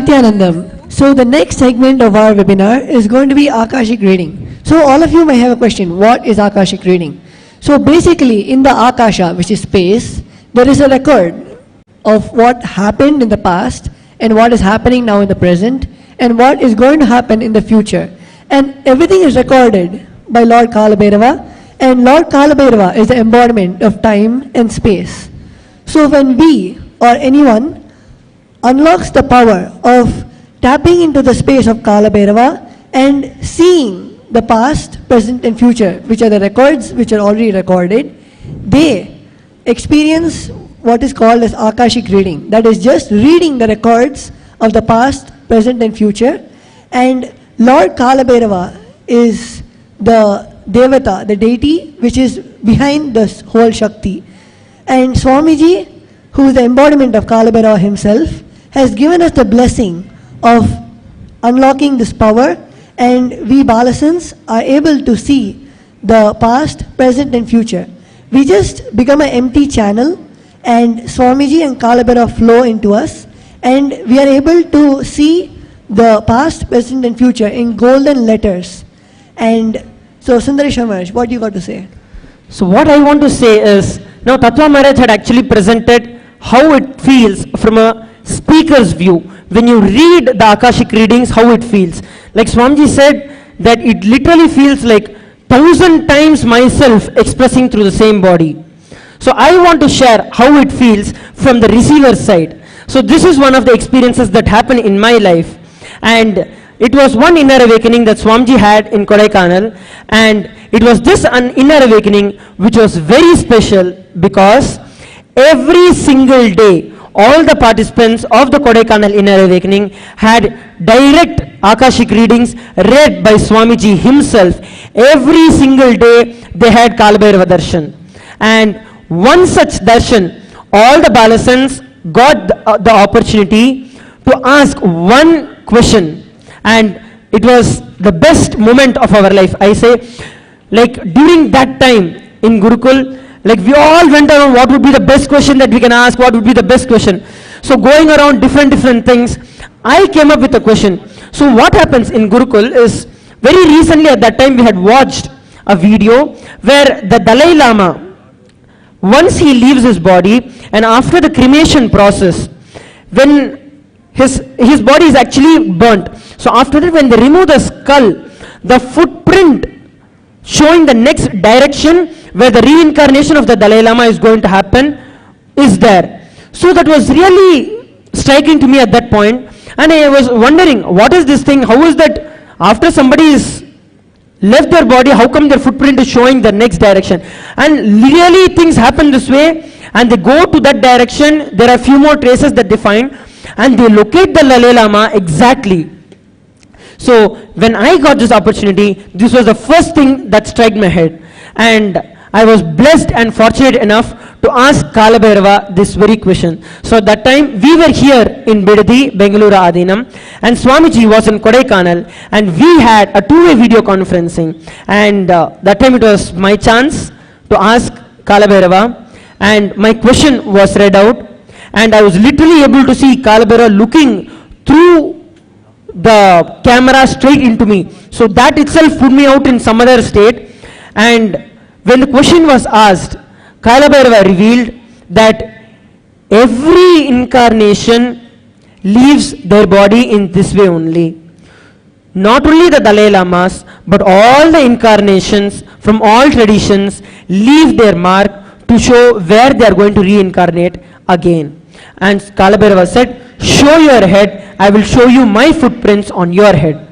Nityanandam. So the next segment of our webinar is going to be Akashic reading. So all of you may have a question, what is Akashic reading? So basically in the Akasha, which is space, there is a record of what happened in the past and what is happening now in the present and what is going to happen in the future. And everything is recorded by Lord Kalabhairava, and Lord Kalabhairava is the embodiment of time and space. So when we or anyone unlocks the power of tapping into the space of Kalabhairava and seeing the past, present and future, which are the records which are already recorded, they experience what is called as Akashic reading. That is just reading the records of the past, present and future. And Lord Kalabhairava is the Devata, the deity which is behind this whole Shakti. And Swamiji, who is the embodiment of Kalabhairava himself, has given us the blessing of unlocking this power, and we Balasans are able to see the past, present and future. We just become an empty channel and Swamiji and Kalabhairava flow into us, and we are able to see the past, present and future in golden letters. And so Sundaresh Maharaj, what you got to say? So what I want to say is, now Tattva Maharaj had actually presented how it feels from a speaker's view. When you read the Akashic readings, how it feels. Like Swamiji said, that it literally feels like 1,000 times myself expressing through the same body. So I want to share how it feels from the receiver side. So this is one of the experiences that happened in my life. And it was one inner awakening that Swamiji had in Kodaikanal. And it was this inner awakening which was very special, because every single day, all the participants of the Kodaikanal Inner Awakening had direct Akashic readings read by Swamiji himself. Every single day they had Kalabhairava Darshan. And one such darshan, all the Balasans got the opportunity to ask one question. And it was the best moment of our life. I say, like during that time in Gurukul, like we all went around what would be the best question that we can ask, what would be the best question. So going around different things, I came up with a question. So what happens in Gurukul is, very recently at that time we had watched a video where the Dalai Lama, once he leaves his body and after the cremation process, when his body is actually burnt. So after that, when they remove the skull, the footprint showing the next direction where the reincarnation of the Dalai Lama is going to happen is there. So that was really striking to me at that point, and I was wondering, what is this thing? How is that after somebody is left their body, how come their footprint is showing the next direction? And really things happen this way, and they go to that direction. There are a few more traces that they find, and they locate the Dalai Lama exactly. So when I got this opportunity, this was the first thing that struck my head. And I was blessed and fortunate enough to ask Kalabhairava this very question. So at that time, we were here in Bidadi, Bengaluru Adinam, and Swamiji was in Kodaikanal, and we had a two-way video conferencing. And that time it was my chance to ask Kalabhairava, and my question was read out, and I was literally able to see Kalabhairava looking through the camera straight into me. So that itself put me out in some other state. And when the question was asked, Kalabhairava revealed that every incarnation leaves their body in this way only. Not only the Dalai Lamas, but all the incarnations from all traditions leave their mark to show where they are going to reincarnate again. And Kalabhairava said, show your head, I will show you my footprints on your head.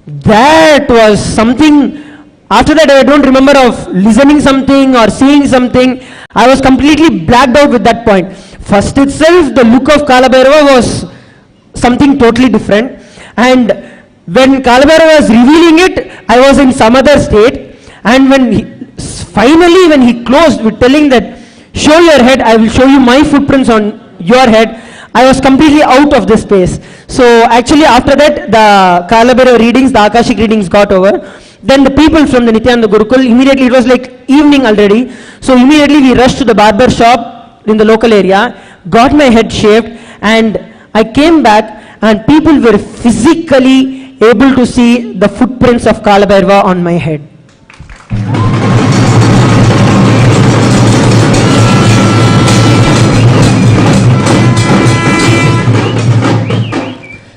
That was something. After that, I don't remember of listening something or seeing something. I was completely blacked out with that point. First itself, the look of Kalabhairava was something totally different. And when Kalabhairava was revealing it, I was in some other state. And when finally when he closed with telling that, show your head, I will show you my footprints on your head, I was completely out of this space. So actually after that, the Kalabhairava readings, the Akashic readings got over. Then the people from the Nityananda Gurukul, immediately, it was like evening already, so immediately we rushed to the barber shop in the local area, got my head shaved, and I came back, and people were physically able to see the footprints of Kalabhairava on my head.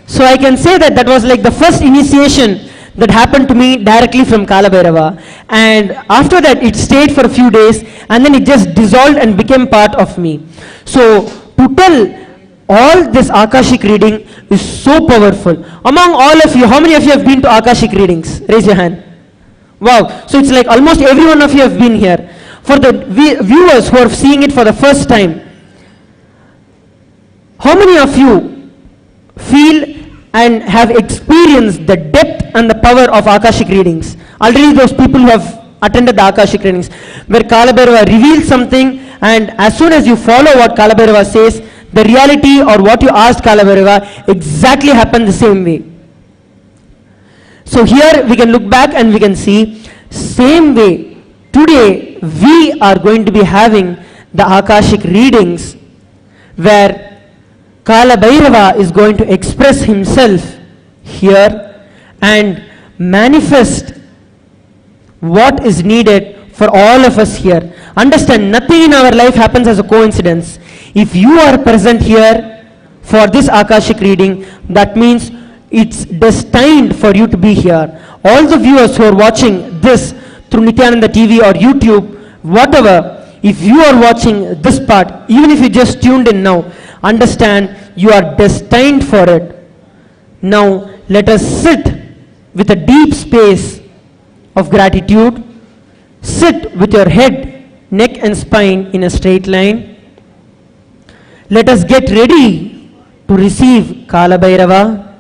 So I can say that that was like the first initiation that happened to me directly from Kalabhairava. And after that it stayed for a few days and then it just dissolved and became part of me. So to tell all this Akashic reading is so powerful. Among all of you, how many of you have been to Akashic readings? Raise your hand. Wow. So it's like almost every one of you have been here. For the viewers who are seeing it for the first time, how many of you feel and have experienced the depth and the power of Akashic readings? Already those people who have attended the Akashic readings, where Kalabhairava reveals something, and as soon as you follow what Kalabhairava says, the reality or what you asked Kalabhairava exactly happened the same way. So here we can look back and we can see, same way, today we are going to be having the Akashic readings where Kalabhairava is going to express himself here and manifest what is needed for all of us here. Understand, nothing in our life happens as a coincidence. If you are present here for this Akashic reading, that means it's destined for you to be here. All the viewers who are watching this through Nityananda TV or YouTube, whatever, if you are watching this part, even if you just tuned in now, understand you are destined for it. Now let us sit with a deep space of gratitude. Sit with your head, neck and spine in a straight line. Let us get ready to receive Kalabhairava.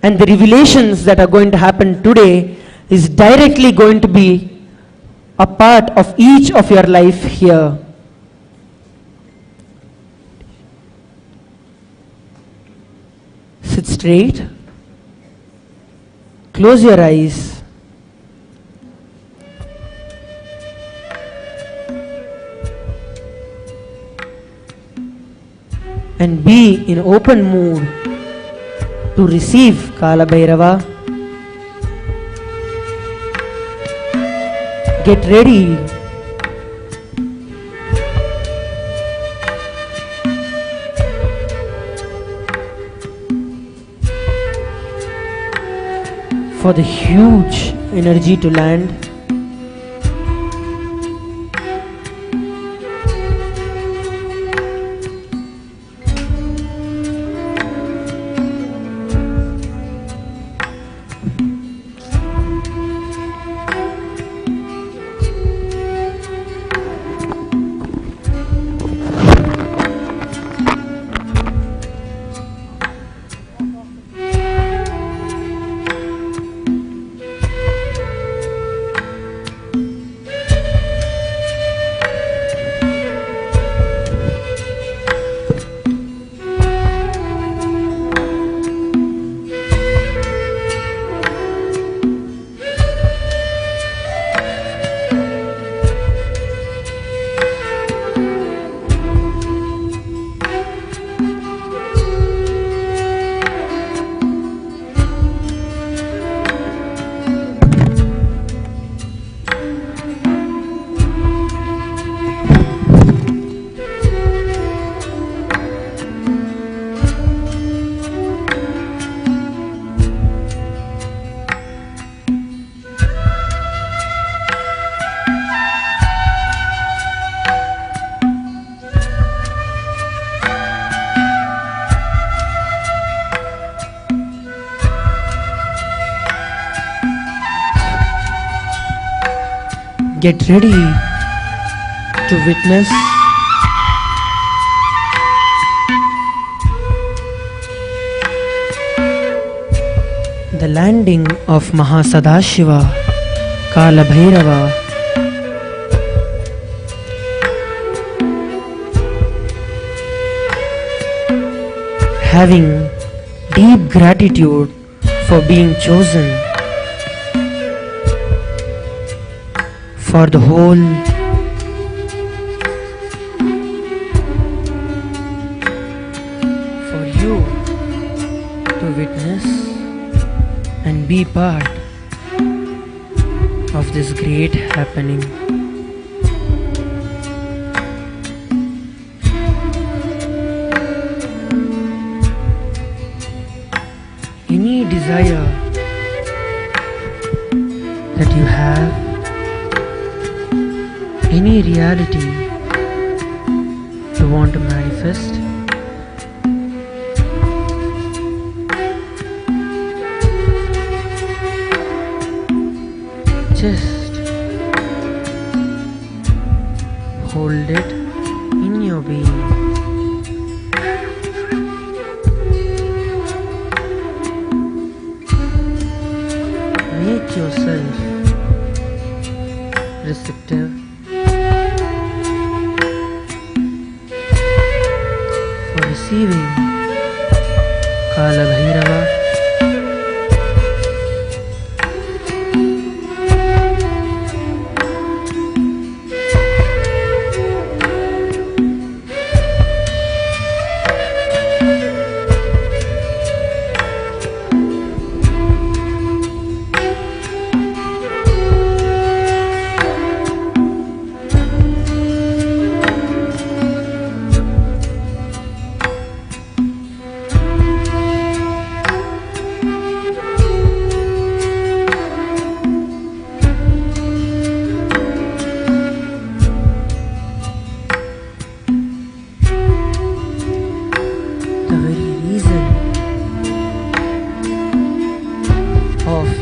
And the revelations that are going to happen today is directly going to be a part of each of your life here. Sit straight. Close your eyes. And be in open mood to receive Kalabhairava. Get ready. For the huge energy to land. Get ready to witness the landing of Mahasadashiva, Kalabhairava. Having deep gratitude for being chosen for the whole witness and be part of this great happening. Any desire that you have, any reality you want to manifest, just hold it in your being. Make yourself receptive for receiving Kala Bhairava.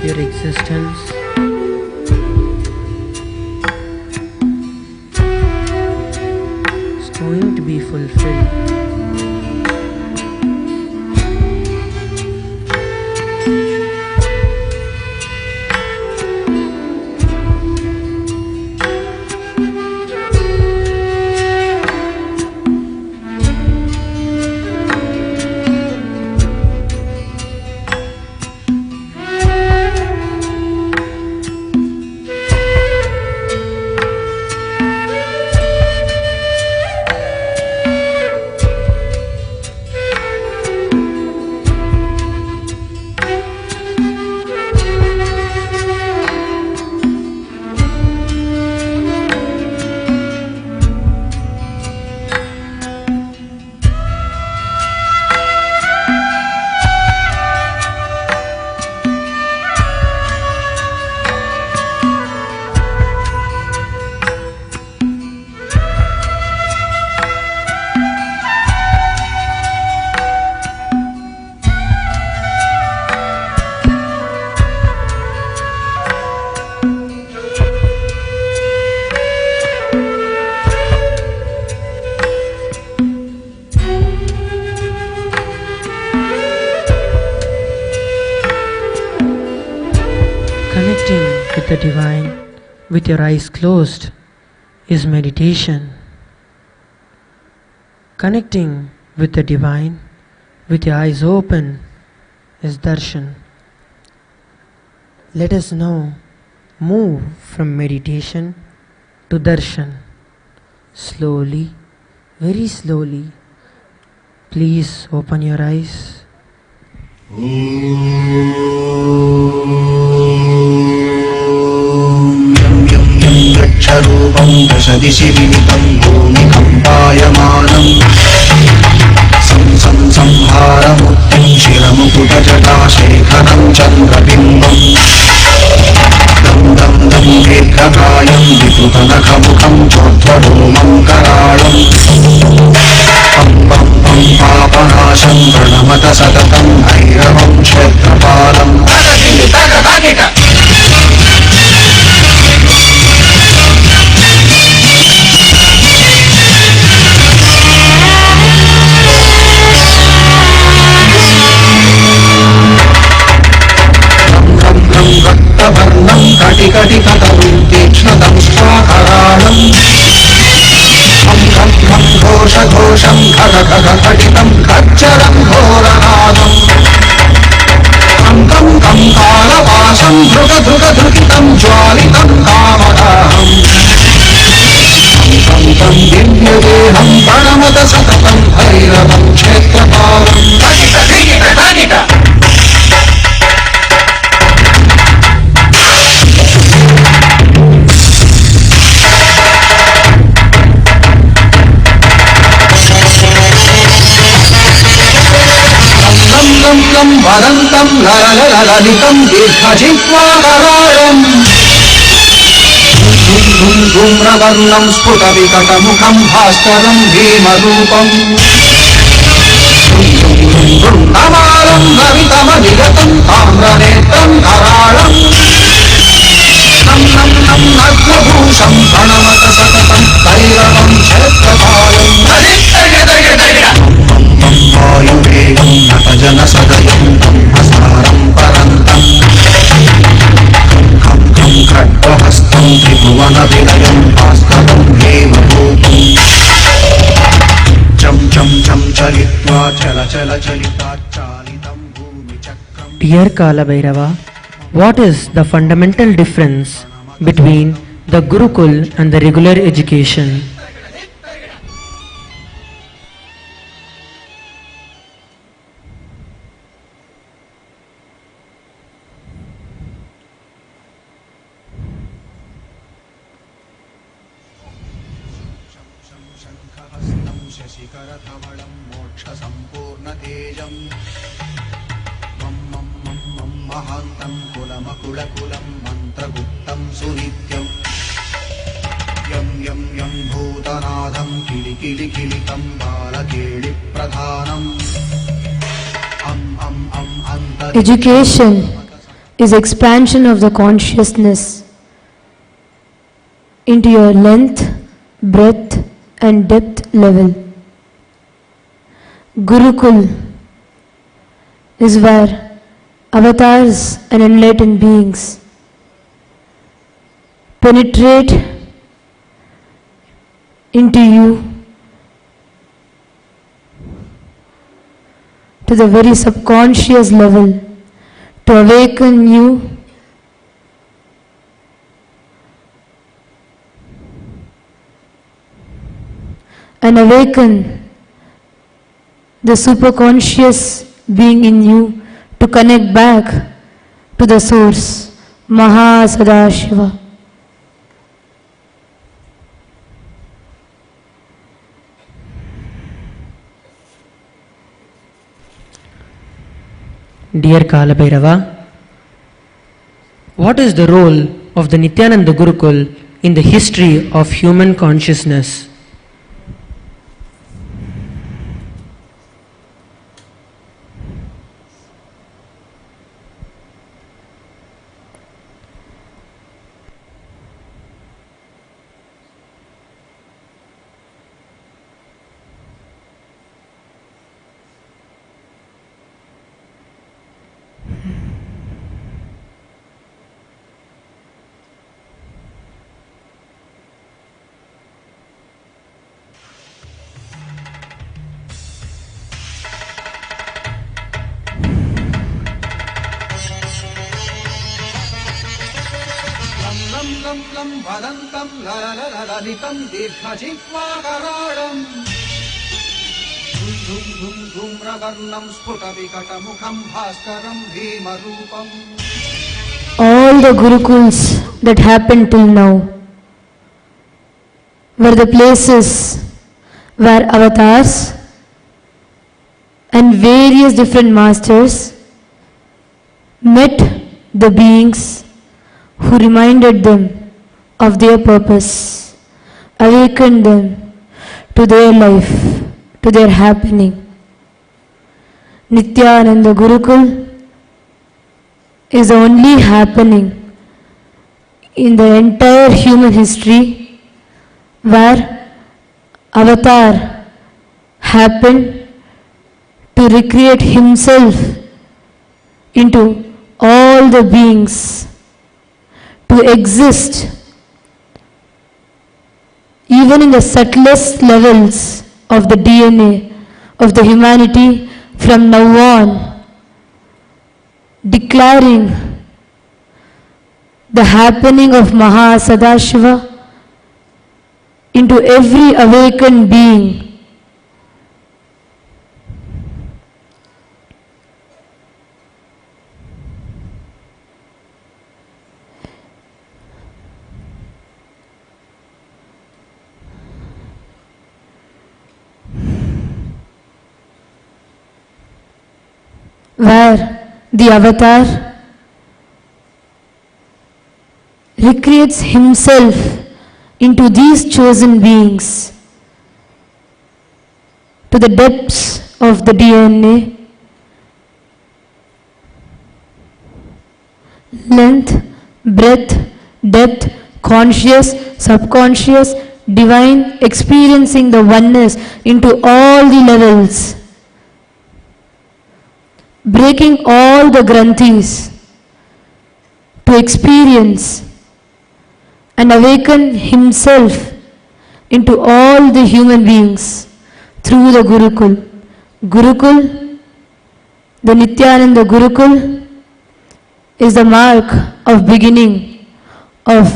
Your existence is going to be fulfilled. Connecting with the divine with your eyes closed is meditation. Connecting with the divine with your eyes open is darshan. Let us now move from meditation to darshan. Slowly, very slowly, please open your eyes. रूपं दशदिशि विनितं भूमिकम्पायमानम् संहारमूर्तिं शिरमुकुटजटाशेखरं चन्द्रबिम्बम् दं दं दं दीर्घकायं विपुतनखमुखं चोद्धरोमं कराळम् पं पं पं पापनाशं प्रणमत सततं भैरवं क्षेत्रपालम् रक्तवर्णं कटिकटिकटं तीक्ष्णदं स्वाकराळम् खं खं घोषघोषं खग खग खटितं खच्चरं घोरनादम् कं कं कं कालवासं लं वदन्तं ललितं दीर्घजिह्वाकराळम् धूम्रवर्णं स्फुटविकटमुखं भास्करं भीमरूपम् नमालं नमितमधिगतं ताम्रनेत्रं कराळम् नं नग्नभूषं प्रणमत सततं कैरवं क्षेत्रपालम् वायुवेगं नटजनसदयं ब्रह्मसारं परन्तम् खं खड्गहस्तं त्रिभुवनविलयं भास्करं हेमरूपम् चं चलित्वा चलिताच्चालितं भूमिचक्रम्. Dear Kala Bhairava, what is the fundamental difference between the Gurukul and the regular education? शङ्खहस्तं शशिकरधवलं मोक्षसम्पूर्णतेजम् मम महान्तं कुलमकुलकुलं मन्त्रगुप्तं सुनित्यम् यं भूतनाथं किलिकिलिकिलितं बालकेलिप्रधानम् Education is expansion of the consciousness into your length, breadth and depth level. Gurukul is where avatars and enlightened beings penetrate into you to the very subconscious level to awaken you and awaken the superconscious being in you to connect back to the source, Mahasadashiva. Dear Kala Bhairava, what is the role of the Nityananda Gurukul in the history of human consciousness? लं वदन्तं ललितं दीर्घजिह्वाकराळम् धूम्रवर्णं स्फुटविकटमुखं भास्करं भीमरूपम्. All the Gurukuls that happened till now were the places where avatars and various different masters met the beings who reminded them of their purpose, awakened them to their life, to their happening. Nityananda Gurukul is the only happening in the entire human history where Avatar happened to recreate himself into all the beings, to exist even in the subtlest levels of the DNA of the humanity from now on, declaring the happening of Mahasadashiva into every awakened being. where the avatar recreates himself into these chosen beings to the depths of the DNA, length, breadth, depth, conscious, subconscious, divine, experiencing the oneness into all the levels, breaking all the granthis to experience and awaken himself into all the human beings through the Gurukul. Gurukul, the Nityananda Gurukul, is the mark of beginning of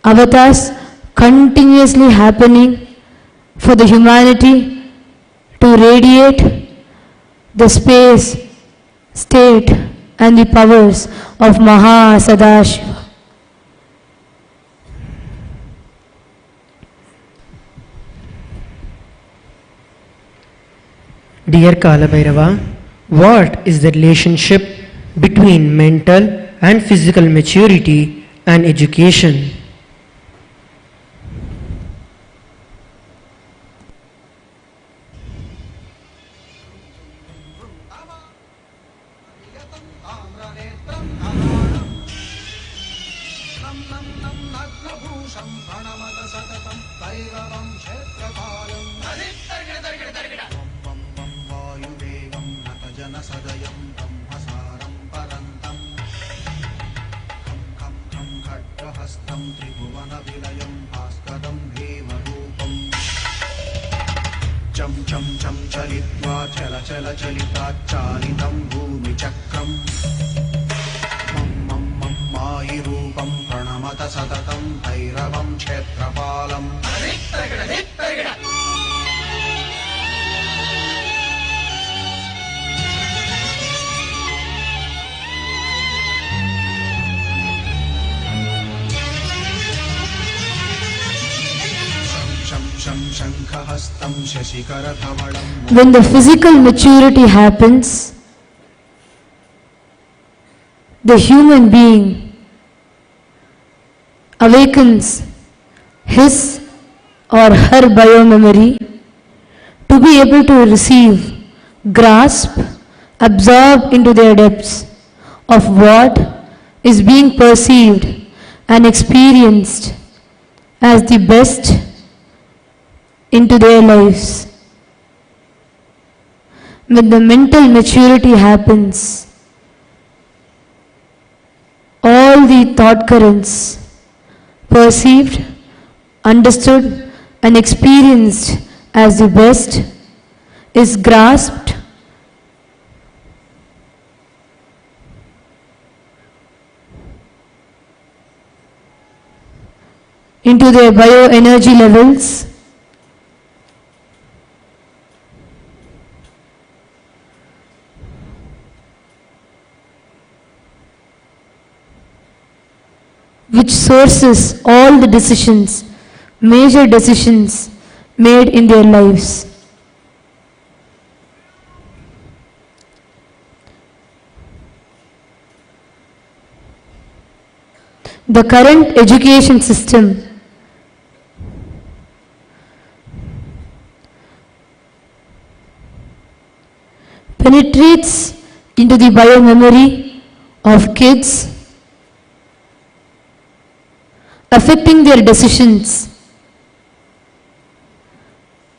avatars continuously happening for the humanity to radiate the space, state and the powers of Maha Sadashiva. Dear Kalabhairava, what is the relationship between mental and physical maturity and education? यतं ताम्रनेत्रं नमाणं नं नं नं नग्नभूषं प्रणमत सततं भैरवं क्षेत्रपालं वं वं वायुवेगं नतजनसदयं ब्रह्मसारं परन्तं खं खं खं खड्गहस्तं त्रिभुवनविलयं भास्करं भीमरूपम् चं चं चं चलित्वा चल चल चलिताच्चालितं भूमिचक्रम् मं मं मं मायिरूपं प्रणमत सततं भैरवं क्षेत्रपालम् शं शं शङ्खहस्तं शशिकरधवलं When the physical maturity happens, the human being awakens his or her biomemory to be able to receive, grasp, absorb into their depths of what is being perceived and experienced as the best into their lives. When the mental maturity happens, all the thought currents perceived, understood and experienced as the best is grasped into their bioenergy levels, which sources all the decisions, major decisions made in their lives. The current education system penetrates into the biomemory of kids, affecting their decisions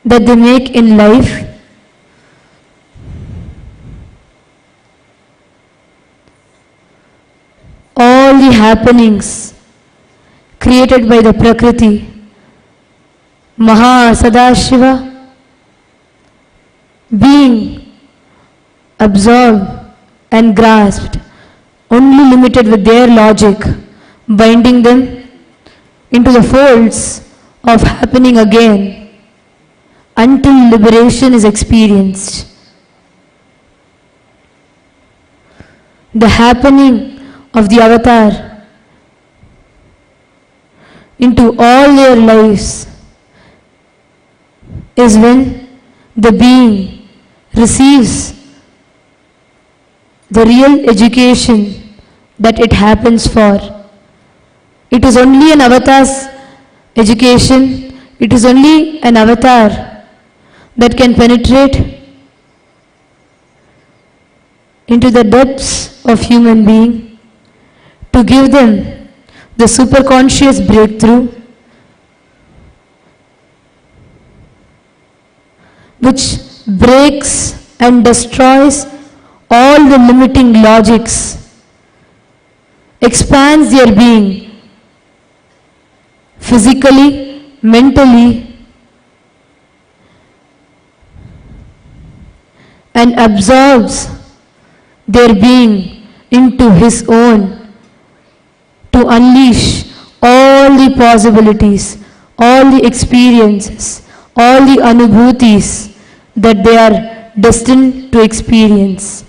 that they make in life, all the happenings created by the Prakriti, Maha Sadashiva, being absorbed and grasped, only limited with their logic, binding them into the folds of happening again until liberation is experienced. The happening of the avatar into all their lives is when the being receives the real education that it happens for. It is only an avatar's education, it is only an avatar that can penetrate into the depths of human being to give them the superconscious breakthrough which breaks and destroys all the limiting logics, expands their being physically, mentally, and absorbs their being into his own to unleash all the possibilities, all the experiences, all the anubhutis that they are destined to experience.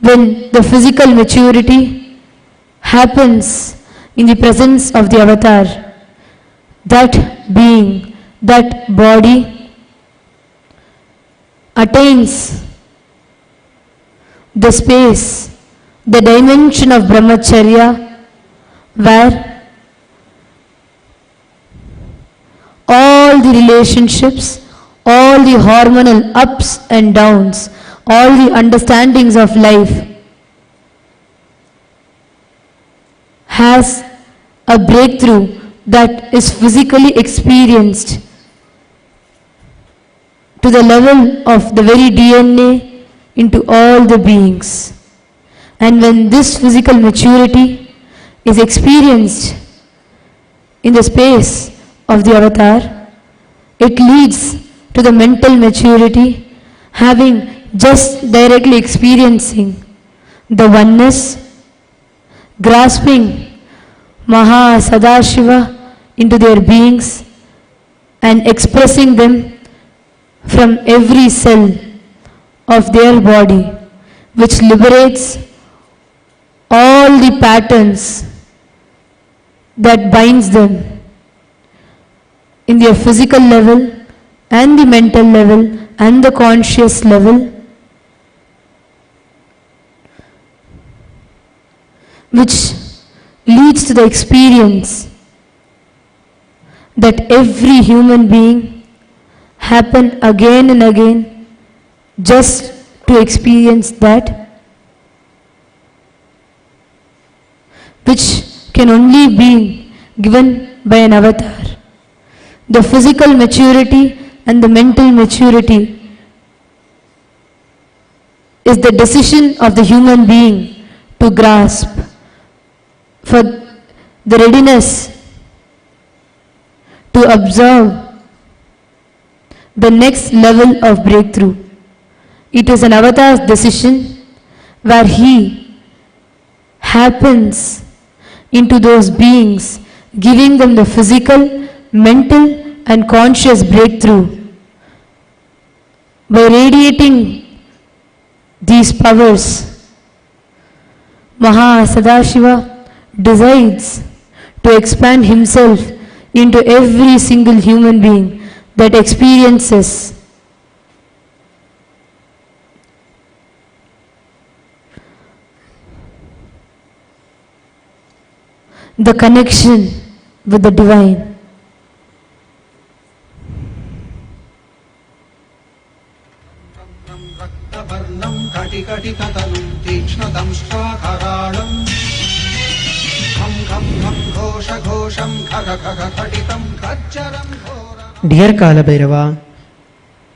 When the physical maturity happens in the presence of the avatar, that being, that body attains the space, the dimension of brahmacharya, where all the relationships, all the hormonal ups and downs, all the understandings of life has a breakthrough that is physically experienced to the level of the very DNA into all the beings. And when this physical maturity is experienced in the space of the avatar, it leads to the mental maturity, having just directly experiencing the oneness, grasping Maha Sadashiva into their beings and expressing them from every cell of their body, which liberates all the patterns that binds them in their physical level and the mental level and the conscious level, which leads to the experience that every human being happen again and again just to experience that, which can only be given by an avatar. The physical maturity and the mental maturity is the decision of the human being to grasp for the readiness to observe the next level of breakthrough. It is an avatar's decision where he happens into those beings, giving them the physical, mental and conscious breakthrough by radiating these powers. Maha Sadashiva decides to expand himself into every single human being that experiences the connection with the divine. रक्तवर्णं कटिकटिततनुं तीक्ष्णदंष्ट्राकराळं खं खं खं घोषघोषं खगखगखटितं खच्चरं घोरं. Dear Kalabhairava,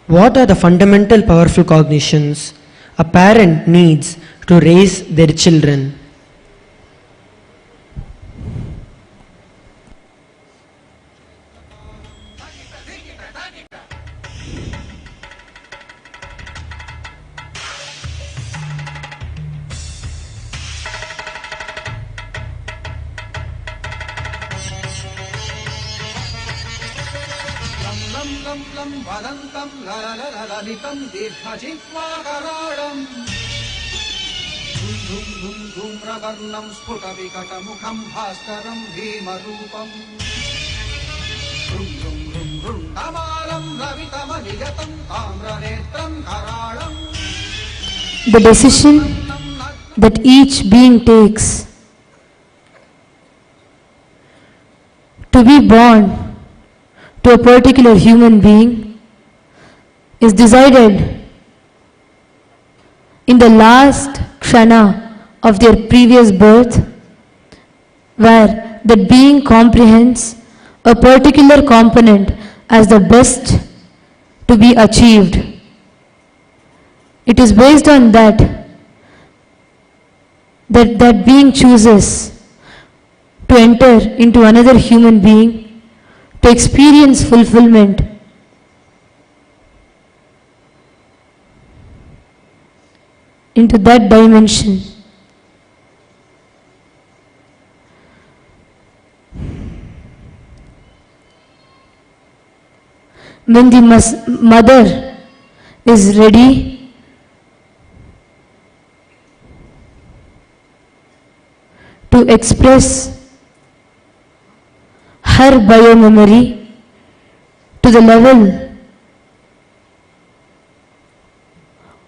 what are the fundamental powerful cognitions a parent needs to raise their children? लं लं लं वदन्तं ललितं दीर्घजिह्वाकराळं धुं धुं धुं धूम्रवर्णं स्फुटविकटमुखं भास्करं भीमरूपं ृं ृं ृं ृण्डमालं रवितमनियतं ताम्रनेत्रं कराळं the decision that each being takes to be born to a particular human being is decided in the last kshana of their previous birth, where that being comprehends a particular component as the best to be achieved. It is based on that being chooses to enter into another human being to experience fulfillment. Into that dimension. When the mother is ready to express her biomemory to the level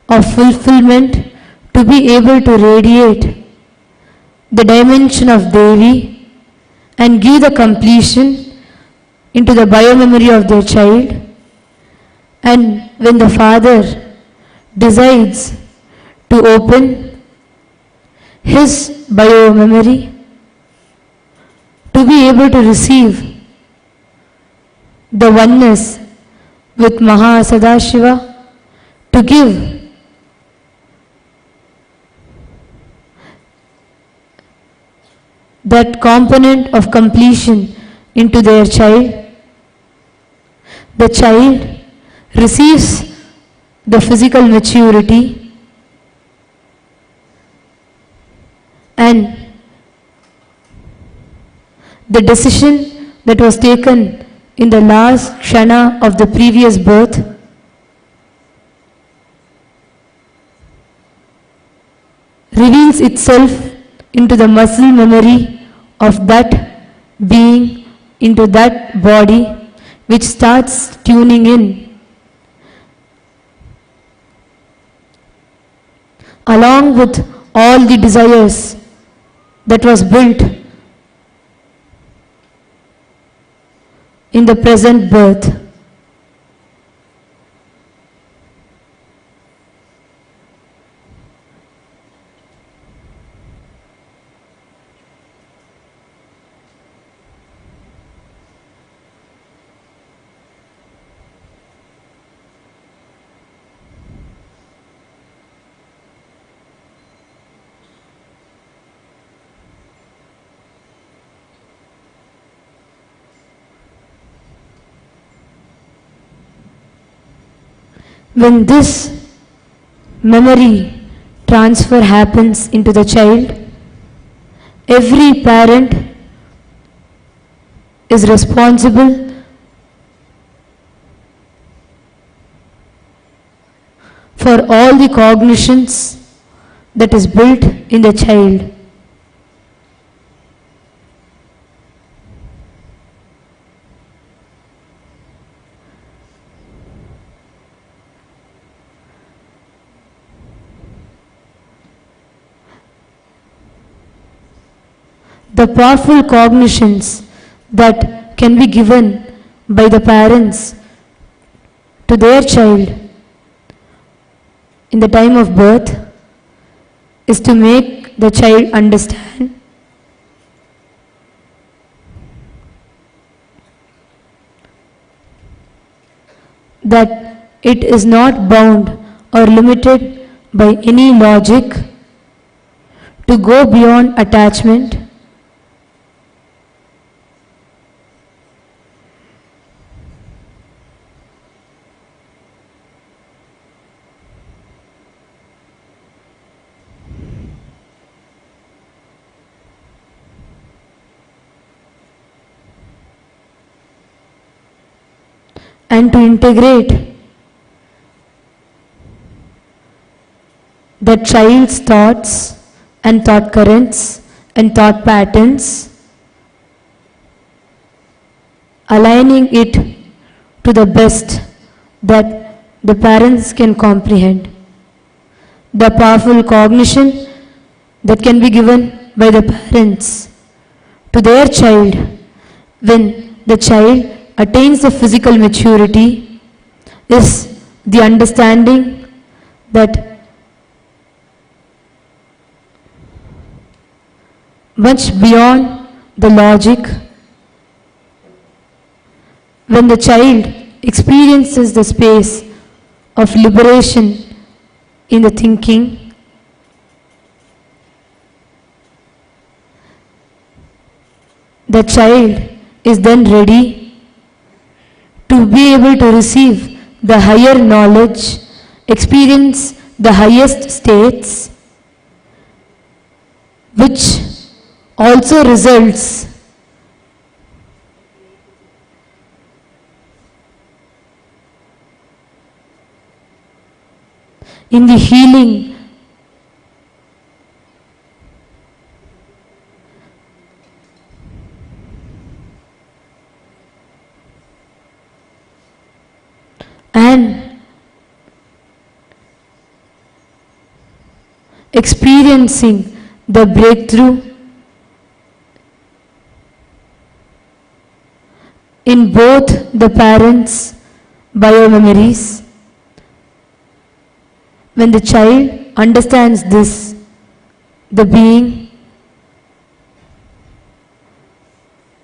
of fulfillment, to be able to radiate the dimension of Devi and give the completion into the biomemory of their child. And when the father decides to open his biomemory to be able to receive the oneness with Maha Sadashiva, to give that component of completion into their child, the child receives the physical maturity and the decision that was taken in the last kshana of the previous birth reveals itself into the muscle memory of that being, into that body, which starts tuning in along with all the desires that was built in the present birth. When this memory transfer happens into the child, every parent is responsible for all the cognitions that is built in the child. The powerful cognitions that can be given by the parents to their child in the time of birth is to make the child understand that it is not bound or limited by any logic to go beyond attachment, and to integrate the child's thoughts and thought currents and thought patterns, aligning it to the best that the parents can comprehend. the powerful cognition that can be given by the parents to their child when the child attains the physical maturity is the understanding that much beyond the logic. When the child experiences the space of liberation in the thinking, the child is then ready to be able to receive the higher knowledge, experience the highest states, which also results in the healing and experiencing the breakthrough in both the parents' biomemories. When the child understands this, the being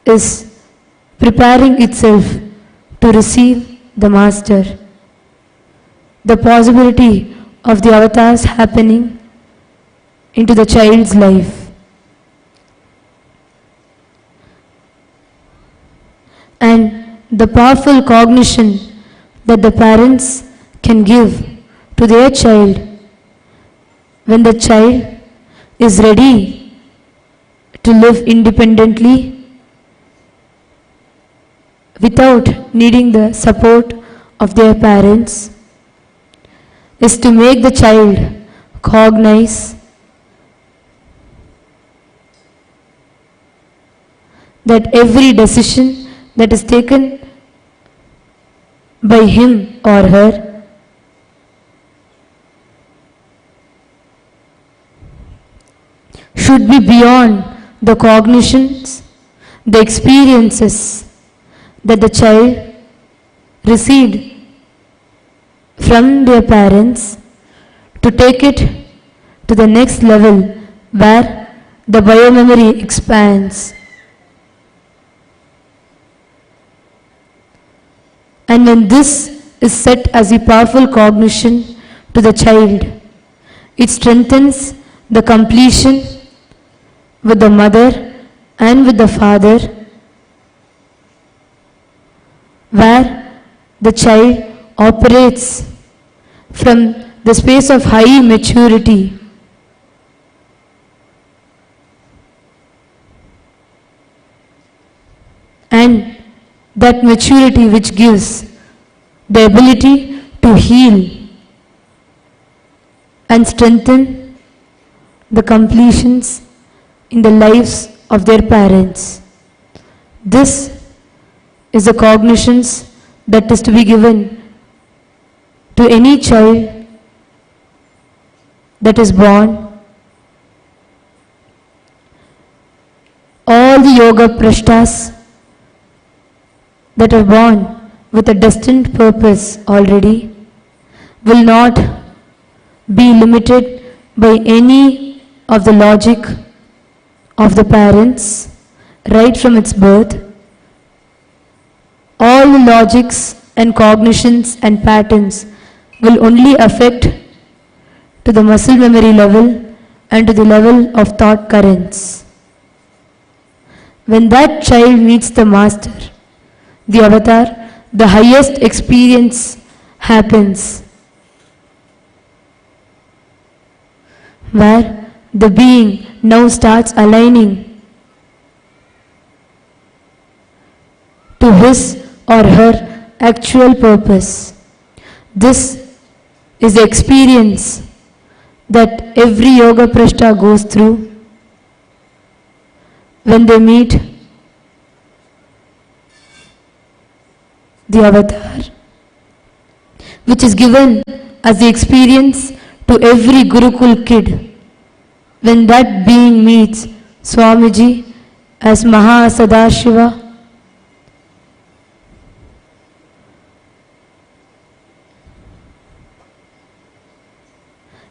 is preparing itself to receive the master. The possibility of the avatars happening into the child's life. And the powerful cognition that the parents can give to their child when the child is ready to live independently without needing the support of their parents is to make the child cognize that every decision that is taken by him or her should be beyond the cognitions, the experiences that the child received from their parents, to take it to the next level where the biomemory expands. And when this is set as a powerful cognition to the child, it strengthens the completion with the mother and with the father, where the child operates from the space of high maturity. And that maturity which gives the ability to heal and strengthen the completions in the lives of their parents. This is the cognitions that is to be given to any child that is born. All the yoga prashtas that are born with a destined purpose already will not be limited by any of the logic of the parents right from its birth. All the logics and cognitions and patterns will only affect to the muscle memory level and to the level of thought currents. When that child meets the master, the avatar, the highest experience happens, where the being now starts aligning to his or her actual purpose. This is the experience that every yoga prashta goes through when they meet the avatar, which is given as the experience to every Gurukul kid when that being meets Swamiji as Maha Sadashiva?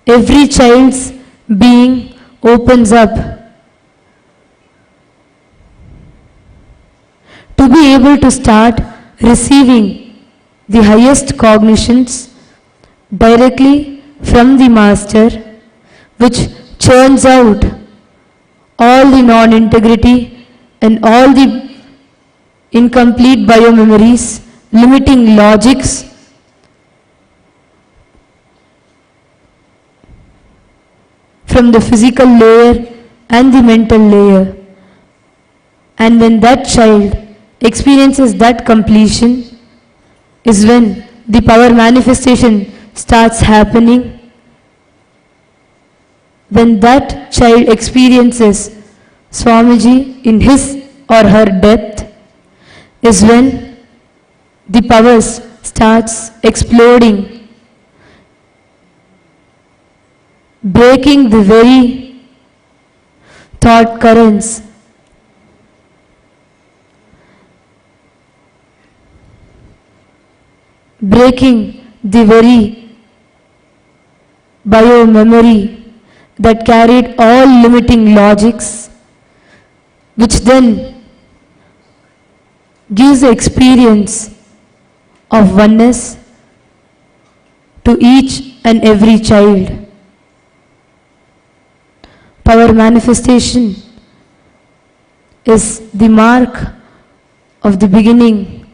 Every child's being opens up to be able to start receiving the highest cognitions directly from the Master, which churns out all the non-integrity and all the incomplete biomemories, limiting logics, from the physical layer and the mental layer. And when that child experiences that completion is when the power manifestation starts happening. When that child experiences Swamiji in his or her depth is when the powers starts exploding, breaking the very thought currents, breaking the very bio-memory that carried all limiting logics, which then gives the experience of oneness to each and every child. Power manifestation is the mark of the beginning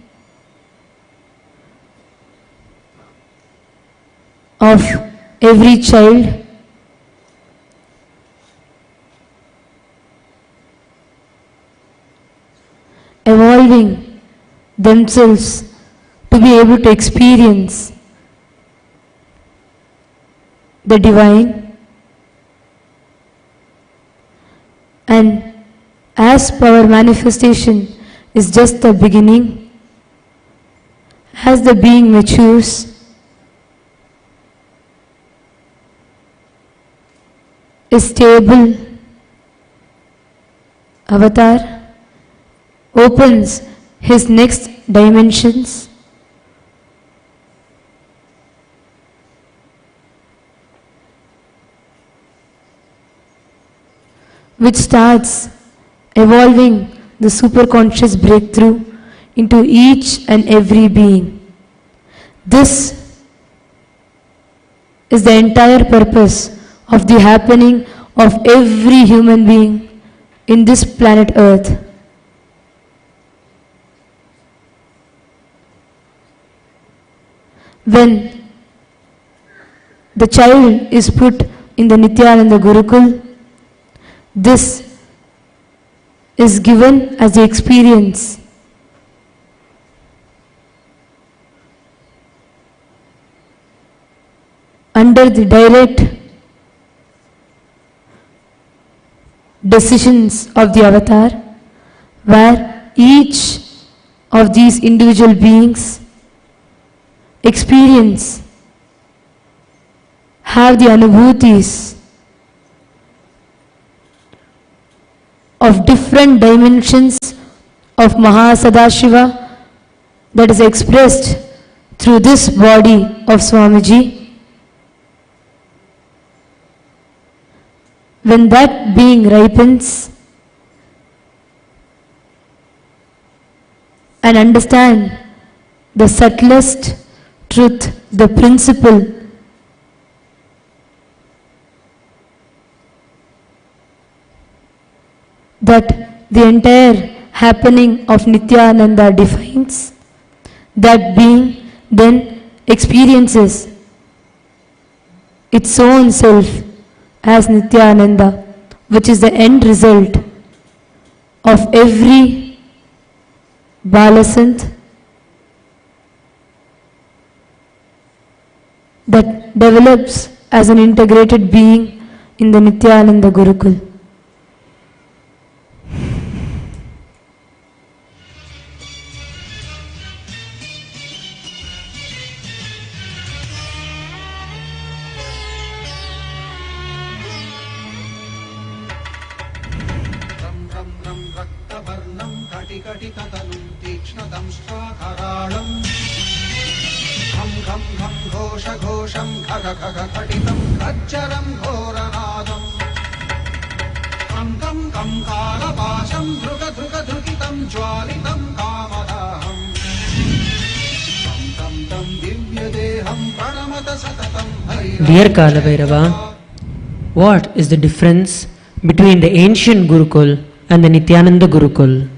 of every child, evolving themselves to be able to experience the divine. And as power manifestation is just the beginning, as the being matures, a stable avatar opens his next dimensions, which starts evolving the superconscious breakthrough into each and every being. This is the entire purpose of the happening of every human being in this planet Earth. When the child is put in the Nityananda Gurukul, this is given as the experience. Under the direct decisions of the avatar, where each of these individual beings experience, have the anubhutis of different dimensions of Mahasadashiva that is expressed through this body of Swamiji. When that being ripens and understand the subtlest truth, the principle, that the entire happening of Nityananda defines, that being then experiences its own self as Nityananda, which is the end result of every Balasant that develops as an integrated being in the Nityananda Gurukul. कृष्णम् रक्तवर्णम् कटिकटिततनुम् तीक्ष्णदंष्ट्राकराळम् घं घं घं घोष घोषम् खग खग खटितम् खच्चरम् घोरनादम् कं कालपाशम् धृग धृग धृगितम् ज्वालितम् कामदाहम् तं दिव्यदेहम् प्रणमत सततम् Dear Kalabhairava, what is the difference between the ancient Gurukul and the Nityananda Gurukul?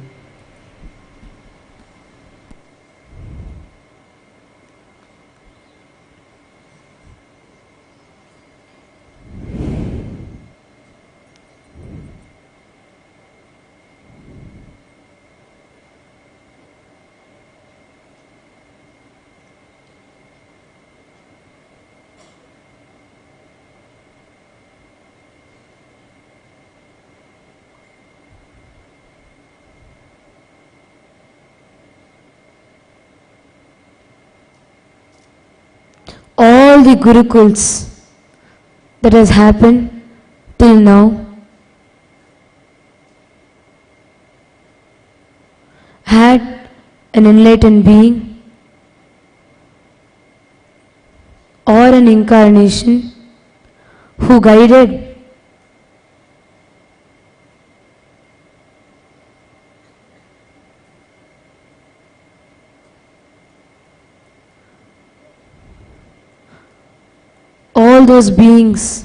All the Gurukuls that has happened till now had an enlightened being or an incarnation who guided all those beings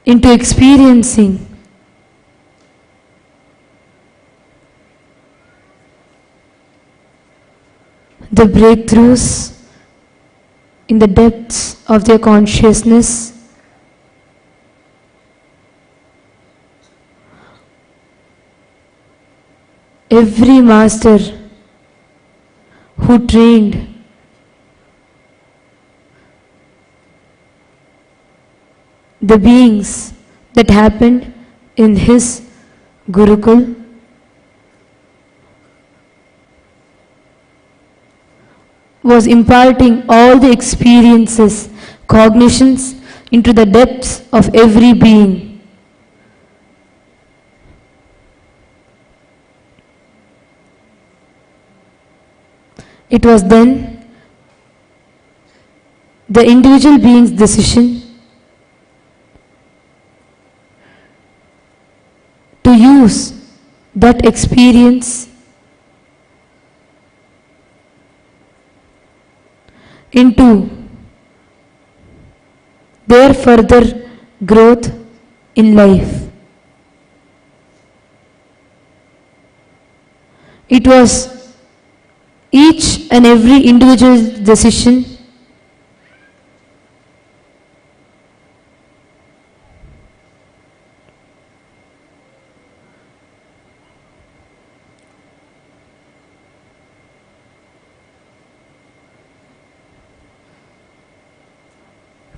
into experiencing the breakthroughs in the depths of their consciousness. Every master who trained the beings that happened in his Gurukul was imparting all the experiences, cognitions into the depths of every being. It was then the individual being's decision to use that experience into their further growth in life. It was each and every individual's decision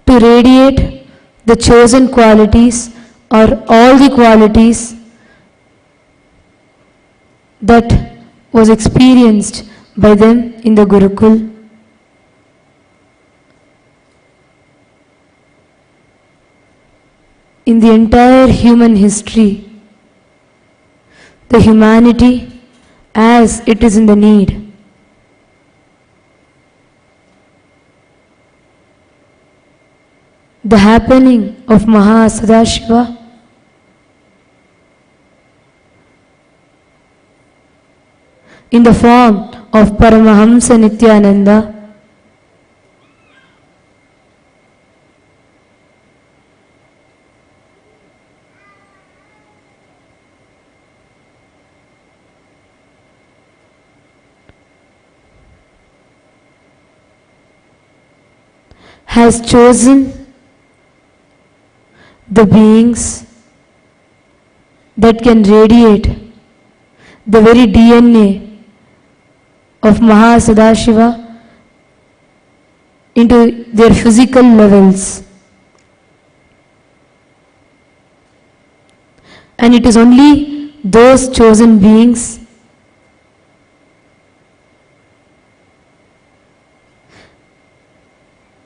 to radiate the chosen qualities or all the qualities that was experienced by them in the Gurukul. In the entire human history, the humanity as it is in the need. The happening of Maha Sadashiva in the form of Paramahamsa Nityananda has chosen the beings that can radiate the very DNA of Maha Sadashiva into their physical levels. And it is only those chosen beings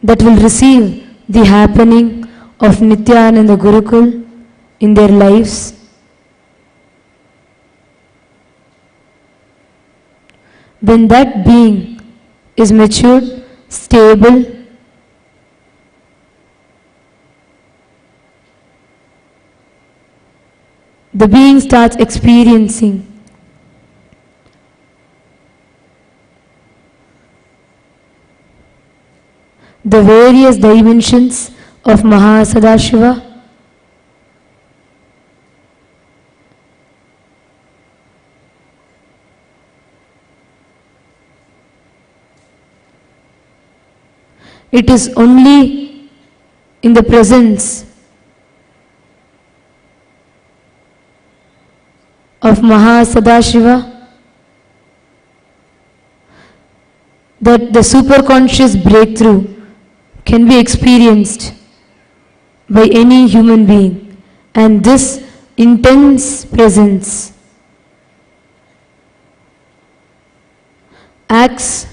that will receive the happening of Nityananda Gurukul in their lives. When that being is matured, stable, the being starts experiencing the various dimensions of Mahasadashiva. It is only in the presence of Mahasadashiva that the superconscious breakthrough can be experienced by any human being, and this intense presence acts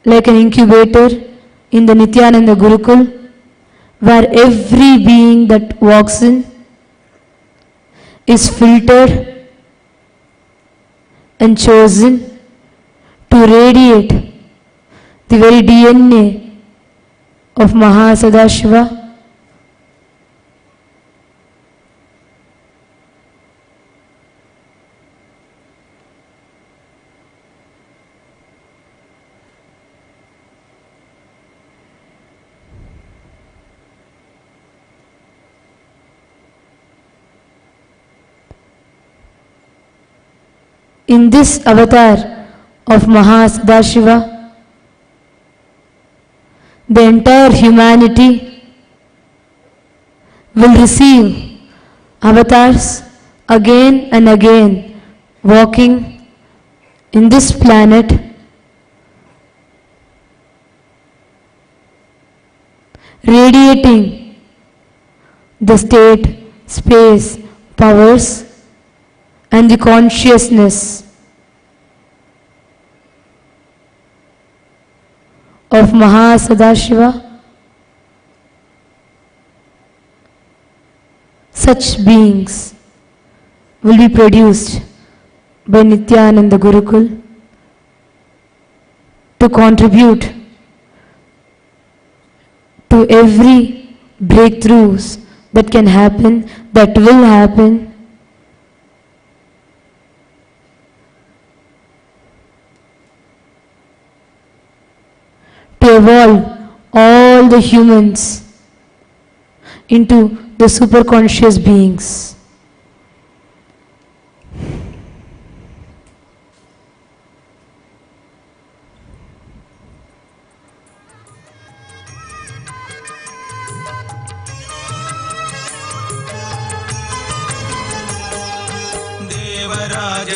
like an incubator in the Nityananda Gurukul, where every being that walks in is filtered and chosen to radiate the very DNA of Mahasadashiva. In this avatar of Mahasadashiva, the entire humanity will receive avatars again and again, walking in this planet, radiating the state, space, powers, and the consciousness of Mahasadashiva. Such beings will be produced by Nityananda Gurukul to contribute to every breakthroughs that can happen, that will happen, to evolve all the humans into the superconscious beings.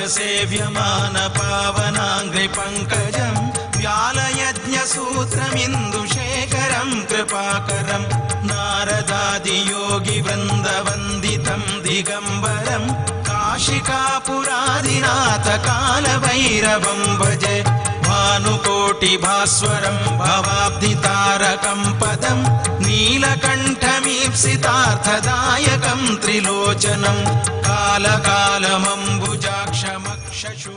सेव्यमान पावनांग्रि पंकजं व्यालयज्ञ सूत्रमिन्दुशेखरं कृपाकरं नारदादि योगी वृंद वंदितं दिगंबरं काशिकापुरादिनाथ काल भैरवं भजे भानुकोटि भास्वरं भवाब्धितारकं पदं नीलकण्ठमीप्सितार्थदायकं त्रिलोचनं कालकालमम्बुजाक्षमक्षशू